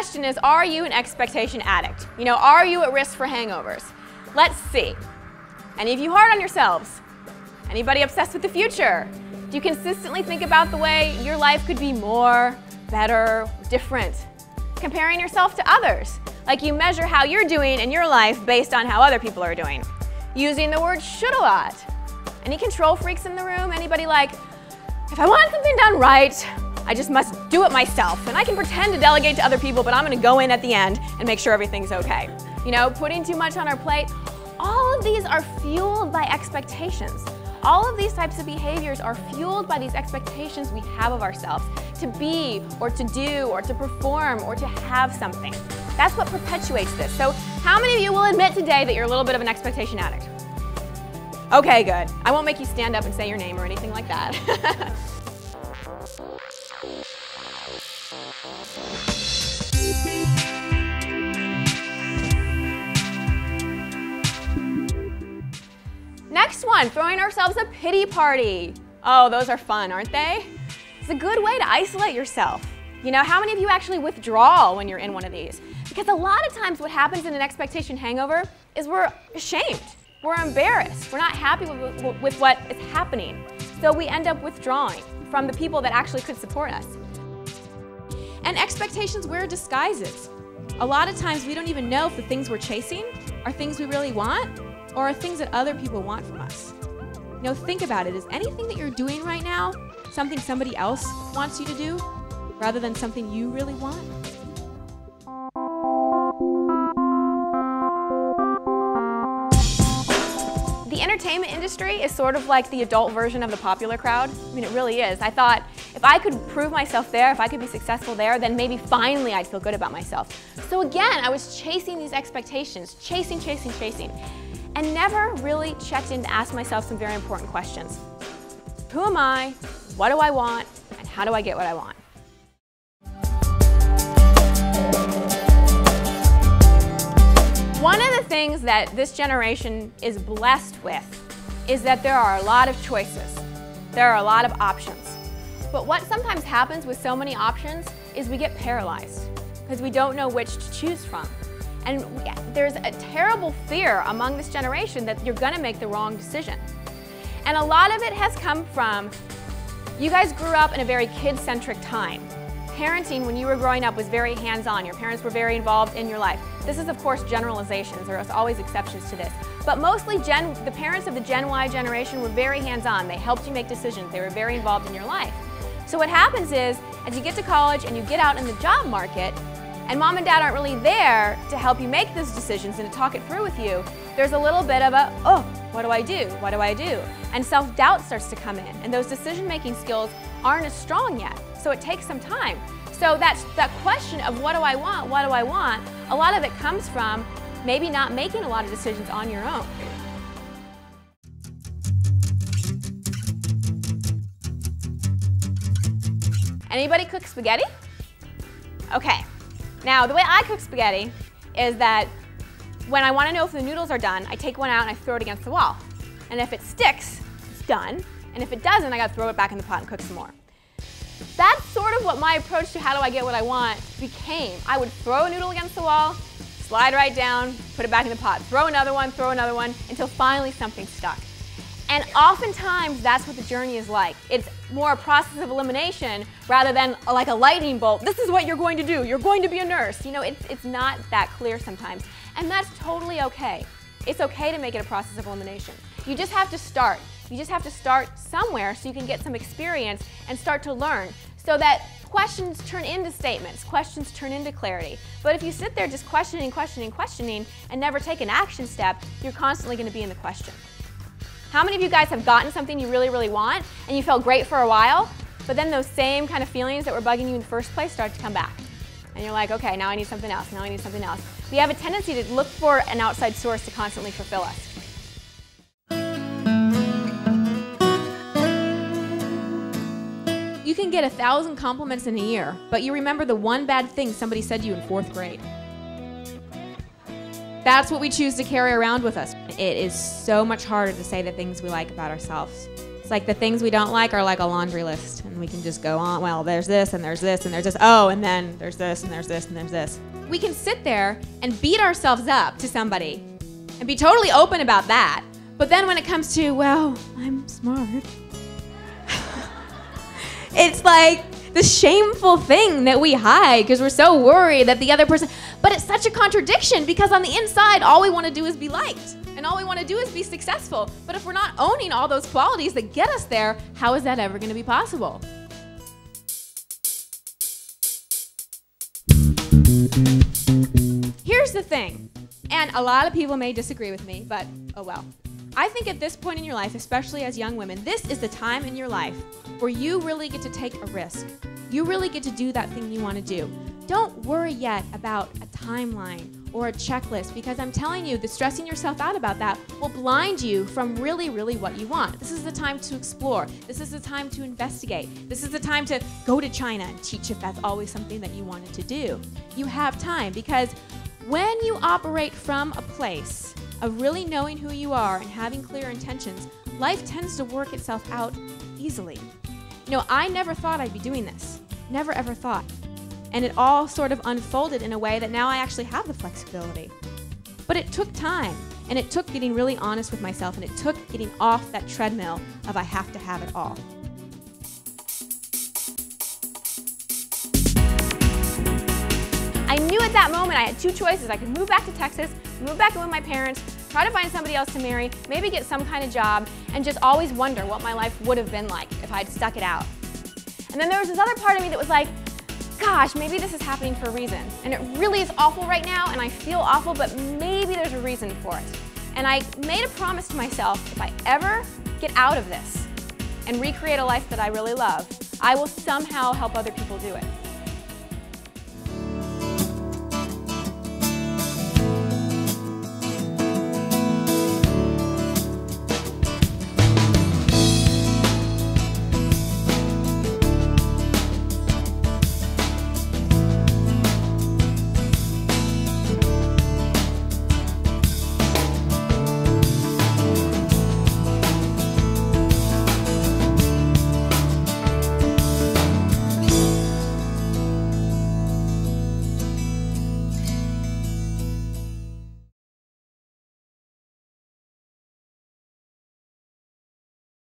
question is, are you an expectation addict? You know, are you at risk for hangovers? Let's see. Any of you hard on yourselves? Anybody obsessed with the future? Do you consistently think about the way your life could be more, better, different? Comparing yourself to others. Like you measure how you're doing in your life based on how other people are doing. Using the word should a lot. Any control freaks in the room? Anybody like, if I want something done right, I just must do it myself. And I can pretend to delegate to other people, but I'm gonna go in at the end and make sure everything's okay. You know, putting too much on our plate. All of these are fueled by expectations. All of these types of behaviors are fueled by these expectations we have of ourselves to be, or to do, or to perform, or to have something. That's what perpetuates this. So how many of you will admit today that you're a little bit of an expectation addict? Okay, good. I won't make you stand up and say your name or anything like that. Next one, throwing ourselves a pity party. Oh, those are fun, aren't they? It's a good way to isolate yourself. You know, how many of you actually withdraw when you're in one of these? Because a lot of times what happens in an expectation hangover is we're ashamed, we're embarrassed, we're not happy with what is happening. So we end up withdrawing from the people that actually could support us. And expectations wear disguises. A lot of times we don't even know if the things we're chasing are things we really want or are things that other people want from us. You know, think about it. Is anything that you're doing right now something somebody else wants you to do rather than something you really want? The entertainment industry is sort of like the adult version of the popular crowd. I mean, it really is. I thought if I could prove myself there, if I could be successful there, then maybe finally I'd feel good about myself. So again, I was chasing these expectations, chasing, and never really checked in to ask myself some very important questions. Who am I? What do I want? And how do I get what I want? One of the things that this generation is blessed with is that there are a lot of choices. There are a lot of options. But what sometimes happens with so many options is we get paralyzed because we don't know which to choose from. And there's a terrible fear among this generation that you're gonna make the wrong decision. And a lot of it has come from, you guys grew up in a very kid-centric time. Parenting, when you were growing up, was very hands-on. Your parents were very involved in your life. This is, of course, generalizations. There are always exceptions to this. But mostly, the parents of the Gen Y generation were very hands-on. They helped you make decisions. They were very involved in your life. So what happens is, as you get to college and you get out in the job market, and mom and dad aren't really there to help you make those decisions and to talk it through with you, there's a little bit of a, oh, what do I do? What do I do? And self-doubt starts to come in, and those decision-making skills aren't as strong yet, so it takes some time. So that question of what do I want, a lot of it comes from maybe not making a lot of decisions on your own. Anybody cook spaghetti? Okay. Now, the way I cook spaghetti is that when I want to know if the noodles are done, I take one out and I throw it against the wall. And if it sticks, it's done. And if it doesn't, I got to throw it back in the pot and cook some more. That's sort of what my approach to how do I get what I want became. I would throw a noodle against the wall, slide right down, put it back in the pot, throw another one, until finally something stuck. And oftentimes, that's what the journey is like. It's more a process of elimination rather than like a lightning bolt. This is what you're going to do. You're going to be a nurse. You know, it's not that clear sometimes. And that's totally okay. It's okay to make it a process of elimination. You just have to start. You just have to start somewhere so you can get some experience and start to learn so that questions turn into statements, questions turn into clarity. But if you sit there just questioning, and never take an action step, you're constantly going to be in the question. How many of you guys have gotten something you really want and you felt great for a while, but then those same kind of feelings that were bugging you in the first place start to come back? And you're like, okay, now I need something else, now I need something else. We have a tendency to look for an outside source to constantly fulfill us. You can get 1,000 compliments in a year, but you remember the one bad thing somebody said to you in 4th grade. That's what we choose to carry around with us. It is so much harder to say the things we like about ourselves. It's like the things we don't like are like a laundry list, and we can just go on, well, there's this, and there's this, and there's this, oh, and then there's this, and there's this, and there's this. We can sit there and beat ourselves up to somebody and be totally open about that, but then when it comes to, well, I'm smart, it's like the shameful thing that we hide because we're so worried that the other person, but it's such a contradiction because on the inside, all we want to do is be liked. And all we want to do is be successful. But if we're not owning all those qualities that get us there, how is that ever going to be possible? Here's the thing, and a lot of people may disagree with me, but oh well. I think at this point in your life, especially as young women, this is the time in your life where you really get to take a risk. You really get to do that thing you want to do. Don't worry yet about a timeline or a checklist, because I'm telling you, the stressing yourself out about that will blind you from really, really what you want. This is the time to explore. This is the time to investigate. This is the time to go to China and teach if that's always something that you wanted to do. You have time, because when you operate from a place of really knowing who you are and having clear intentions, life tends to work itself out easily. You know, I never thought I'd be doing this. Never ever thought. And it all sort of unfolded in a way that now I actually have the flexibility. But it took time, and it took getting really honest with myself, and it took getting off that treadmill of I have to have it all. I knew at that moment I had two choices. I could move back to Texas, move back in with my parents, try to find somebody else to marry, maybe get some kind of job, and just always wonder what my life would have been like if I'd stuck it out. And then there was this other part of me that was like, gosh, maybe this is happening for a reason. And it really is awful right now, and I feel awful, but maybe there's a reason for it. And I made a promise to myself, if I ever get out of this and recreate a life that I really love, I will somehow help other people do it.